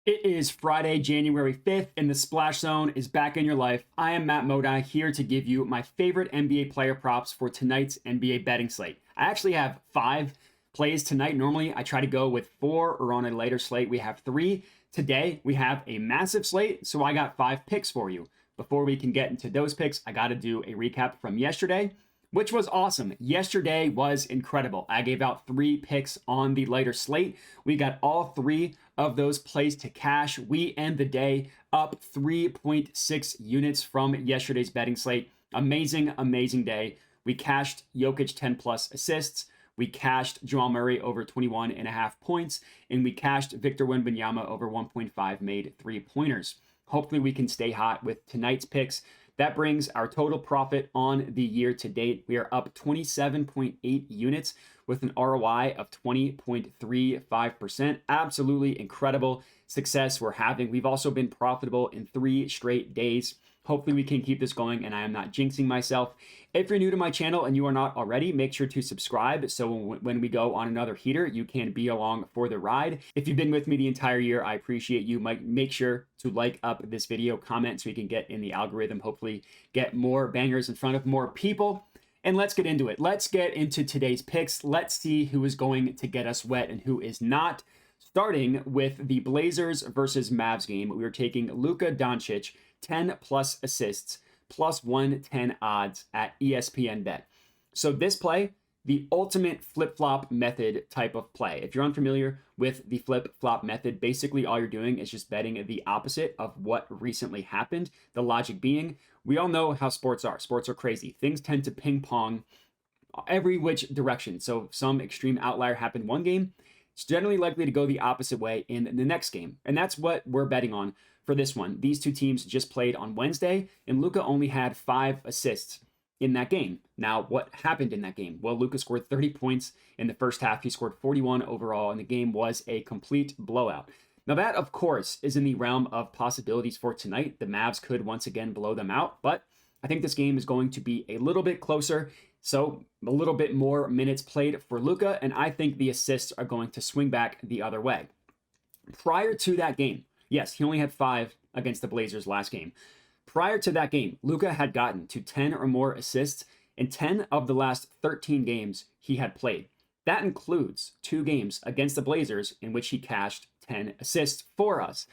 It is Friday, January 5th, and the Splash Zone is back in your life. I am Matt Modi here to give you my favorite NBA player props for tonight's NBA betting slate. I actually have 5 plays tonight. Normally, I try to go with 4 or on a later slate. We have 3. Today, we have a massive slate, so I got 5 picks for you. Before we can get into those picks, I got to do a recap from yesterday, which was awesome. Yesterday was incredible. I gave out 3 picks on the later slate. We got all 3 of those plays to cash. We end the day up 3.6 units from yesterday's betting slate. Amazing, amazing day. We cashed Jokic 10 plus assists. We cashed Jamal Murray over 21.5 points, and we cashed Victor Wembanyama over 1.5 made 3-pointers. Hopefully we can stay hot with tonight's picks. That brings our total profit on the year to date. We are up 27.8 units with an ROI of 20.35%. Absolutely incredible success we're having. We've also been profitable in 3 straight days. Hopefully we can keep this going and I am not jinxing myself. If you're new to my channel and you are not already, make sure to subscribe so when we go on another heater, you can be along for the ride. If you've been with me the entire year, I appreciate you. Make sure to like up this video, comment so we can get in the algorithm, hopefully get more bangers in front of more people. And let's get into it. Let's get into today's picks. Let's see who is going to get us wet and who is not. Starting with the Blazers versus Mavs game, we are taking Luka Doncic, 10 plus assists, plus 110 odds at ESPN Bet. So this play, the ultimate flip-flop method type of play. If you're unfamiliar with the flip-flop method, basically all you're doing is just betting the opposite of what recently happened. The logic being, we all know how sports are. Sports are crazy. Things tend to ping pong every which direction. So if some extreme outlier happened one game, it's generally likely to go the opposite way in the next game. And that's what we're betting on for this one. These two teams just played on Wednesday, and Luka only had 5 assists in that game. Now, what happened in that game? Well, Luka scored 30 points in the first half. He scored 41 overall, and the game was a complete blowout. Now, that, of course, is in the realm of possibilities for tonight. The Mavs could once again blow them out, but I think this game is going to be a little bit closer. So a little bit more minutes played for Luka, and I think the assists are going to swing back the other way. Prior to that game, yes, he only had 5 against the Blazers last game. Prior to that game, Luka had gotten to 10 or more assists in 10 of the last 13 games he had played. That includes 2 games against the Blazers in which he cashed 10 assists for us.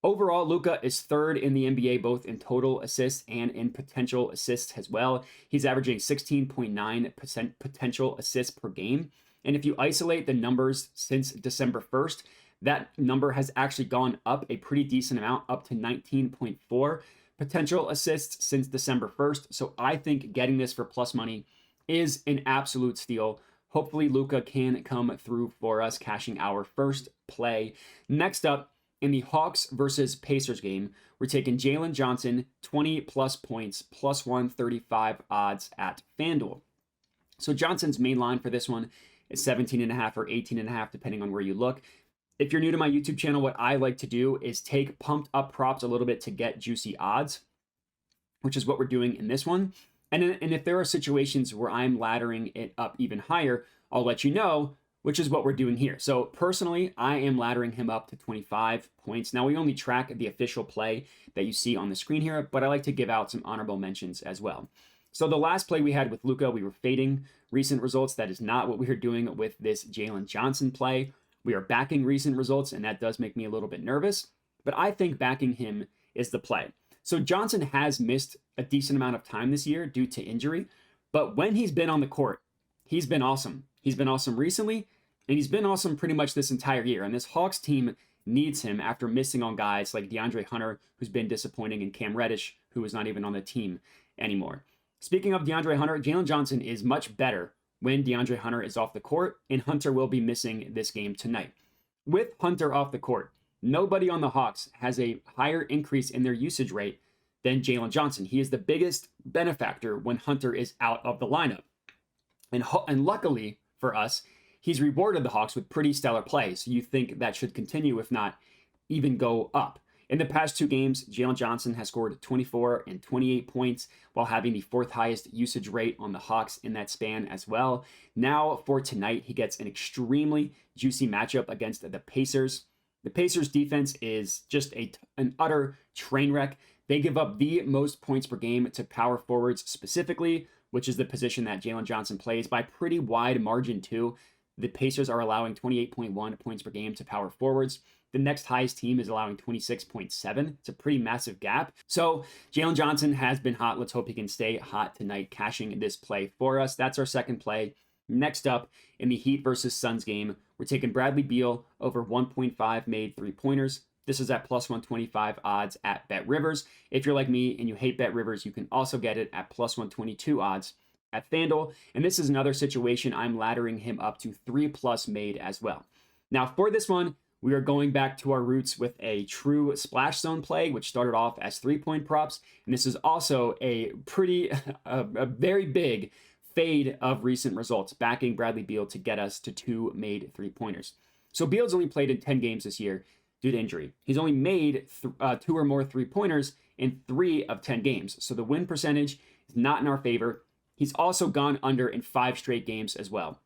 Overall, Luka is 3rd in the NBA, both in total assists and in potential assists as well. He's averaging 16.9% potential assists per game. And if you isolate the numbers since December 1st, that number has actually gone up a pretty decent amount, up to 19.4 potential assists since December 1st. So I think getting this for plus money is an absolute steal. Hopefully Luka can come through for us, cashing our first play. Next up, in the Hawks versus Pacers game, we're taking Jaylen Johnson, 20 plus points, plus 135 odds at FanDuel. So Johnson's main line for this one is 17.5 or 18.5, depending on where you look. If you're new to my YouTube channel, what I like to do is take pumped up props a little bit to get juicy odds, which is what we're doing in this one. And if there are situations where I'm laddering it up even higher, I'll let you know, which is what we're doing here. So personally, I am laddering him up to 25 points. Now, we only track the official play that you see on the screen here, but I like to give out some honorable mentions as well. So the last play we had with Luka, we were fading recent results. That is not what we are doing with this Jaylen Johnson play. We are backing recent results, and that does make me a little bit nervous, but I think backing him is the play. So Johnson has missed a decent amount of time this year due to injury, but when he's been on the court, he's been awesome. He's been awesome recently, and he's been awesome pretty much this entire year. And this Hawks team needs him after missing on guys like DeAndre Hunter, who's been disappointing, and Cam Reddish, who is not even on the team anymore. Speaking of DeAndre Hunter, Jaylen Johnson is much better when DeAndre Hunter is off the court, and Hunter will be missing this game tonight. With Hunter off the court, nobody on the Hawks has a higher increase in their usage rate than Jaylen Johnson. He is the biggest benefactor when Hunter is out of the lineup. And luckily for us, he's rewarded the Hawks with pretty stellar play. So you think that should continue, if not even go up. In the past 2 games, Jaylen Johnson has scored 24 and 28 points while having the 4th highest usage rate on the Hawks in that span as well. Now for tonight, he gets an extremely juicy matchup against the Pacers. The Pacers defense is just an utter train wreck. They give up the most points per game to power forwards specifically, which is the position that Jaylen Johnson plays, by pretty wide margin too. The Pacers are allowing 28.1 points per game to power forwards. The next highest team is allowing 26.7. It's a pretty massive gap. So Jaylen Johnson has been hot. Let's hope he can stay hot tonight, cashing this play for us. That's our second play. Next up, in the Heat versus Suns game, we're taking Bradley Beal over 1.5 made three-pointers. This is at plus 125 odds at BetRivers. If you're like me and you hate BetRivers, you can also get it at plus 122 odds at FanDuel. And this is another situation I'm laddering him up to 3+ made as well. Now for this one, we are going back to our roots with a true splash zone play, which started off as 3-point props. And this is also a very big fade of recent results, backing Bradley Beal to get us to 2 made three-pointers. So Beal's only played in 10 games this year due to injury. He's only made 2 or more three-pointers in 3 of 10 games. So the win percentage is not in our favor. He's also gone under in 5 straight games as well.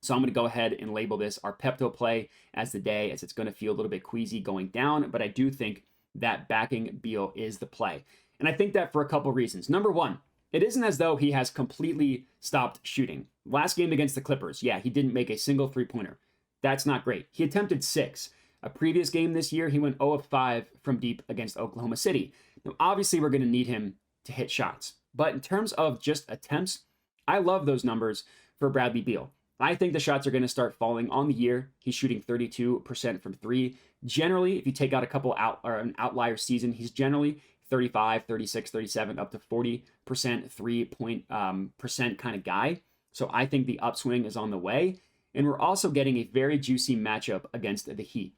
So I'm going to go ahead and label this our Pepto play as the day, as it's going to feel a little bit queasy going down, but I do think that backing Beal is the play. And I think that for a couple reasons. Number one, it isn't as though he has completely stopped shooting. Last game against the Clippers, yeah, he didn't make a single three-pointer. That's not great. He attempted 6. A previous game this year, he went 0 of 5 from deep against Oklahoma City. Now, obviously, we're going to need him to hit shots. But in terms of just attempts, I love those numbers for Bradley Beal. I think the shots are going to start falling on the year. He's shooting 32% from 3. Generally, if you take out a couple an outlier season, he's generally 35, 36, 37, up to 40% 3-point percent kind of guy. So I think the upswing is on the way. And we're also getting a very juicy matchup against the Heat.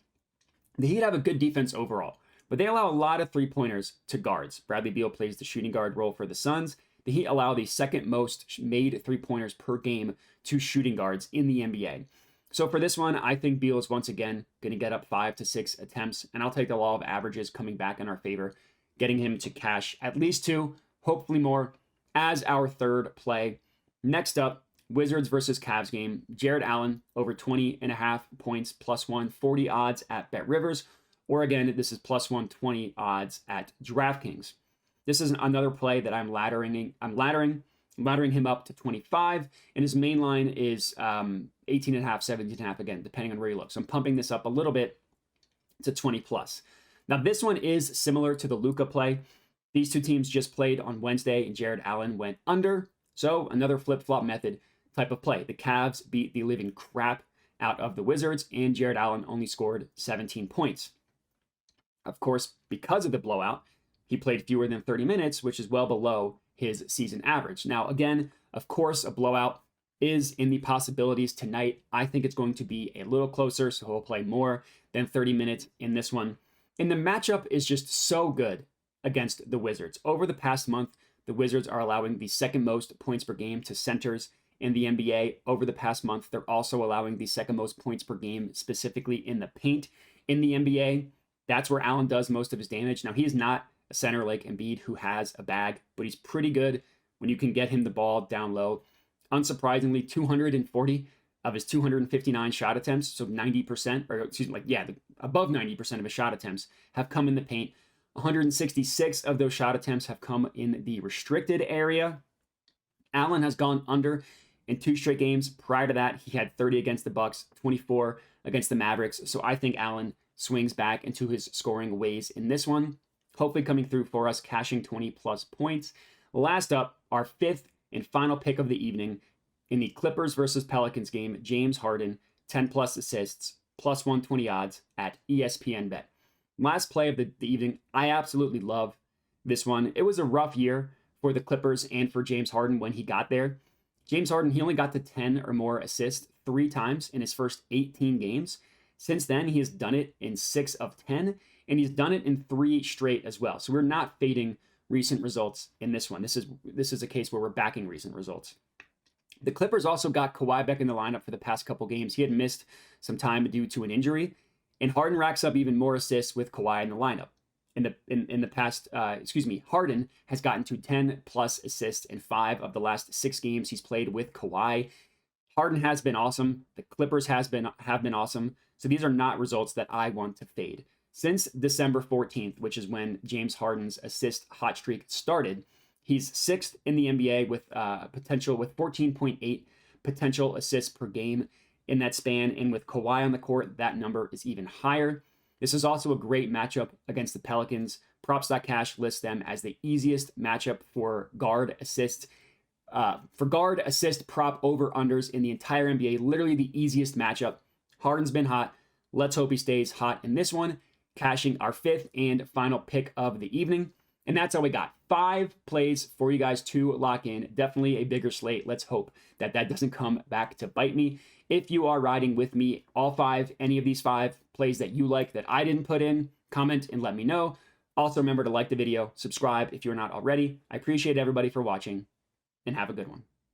The Heat have a good defense overall, but they allow a lot of three-pointers to guards. Bradley Beal plays the shooting guard role for the Suns. The Heat allow the second most made three-pointers per game to shooting guards in the NBA. So for this one, I think Beal is once again going to get up 5 to 6 attempts, and I'll take the law of averages coming back in our favor, getting him to cash at least 2, hopefully more, as our third play. Next up, Wizards versus Cavs game. Jarrett Allen over 20.5 points, plus 140 odds at BetRivers, or again, this is plus 120 odds at DraftKings. This is another play that I'm laddering him up to 25, and his main line is 18.5, 17.5, again, depending on where you look. So I'm pumping this up a little bit to 20 plus. Now, this one is similar to the Luka play. These two teams just played on Wednesday, and Jarrett Allen went under. So another flip-flop method type of play. The Cavs beat the living crap out of the Wizards, and Jarrett Allen only scored 17 points. Of course, because of the blowout, he played fewer than 30 minutes, which is well below his season average. Now, again, of course, a blowout is in the possibilities tonight. I think it's going to be a little closer, so he'll play more than 30 minutes in this one. And the matchup is just so good against the Wizards. Over the past month, the Wizards are allowing the second most points per game to centers in the NBA. Over the past month, they're also allowing the second most points per game, specifically in the paint in the NBA. That's where Allen does most of his damage. Now, he's not a center like Embiid who has a bag, but he's pretty good when you can get him the ball down low. Unsurprisingly, 240 of his 259 shot attempts, so 90%, or excuse me, above 90% of his shot attempts have come in the paint. 166 of those shot attempts have come in the restricted area. Allen has gone under in 2 straight games. Prior to that, he had 30 against the Bucks, 24 against the Mavericks. So I think Allen swings back into his scoring ways in this one, hopefully coming through for us, cashing 20 plus points. Last up, our 5th and final pick of the evening in the Clippers versus Pelicans game, James Harden, 10 plus assists, plus 120 odds at ESPN Bet. Last play of the evening, I absolutely love this one. It was a rough year for the Clippers and for James Harden when he got there. James Harden, he only got to 10 or more assists 3 times in his first 18 games. Since then, he has done it in 6 of 10, and he's done it in 3 straight as well. So we're not fading recent results in this one. This is a case where we're backing recent results. The Clippers also got Kawhi back in the lineup for the past couple games. He had missed some time due to an injury, and Harden racks up even more assists with Kawhi in the lineup. In the past, Harden has gotten to 10 plus assists in 5 of the last 6 games he's played with Kawhi. Harden has been awesome. The Clippers have been awesome. So these are not results that I want to fade. Since December 14th, which is when James Harden's assist hot streak started, he's 6th in the NBA with potential with 14.8 potential assists per game in that span. And with Kawhi on the court, that number is even higher. This is also a great matchup against the Pelicans. Props.cash lists them as the easiest matchup for guard assist prop over-unders in the entire NBA. Literally the easiest matchup. Harden's been hot. Let's hope he stays hot in this one. Cashing our 5th and final pick of the evening. And that's all we got. 5 plays for you guys to lock in. Definitely a bigger slate. Let's hope that doesn't come back to bite me. If you are riding with me, all 5, any of these 5 plays that you like that I didn't put in, comment and let me know. Also remember to like the video, subscribe if you're not already. I appreciate everybody for watching, and have a good one.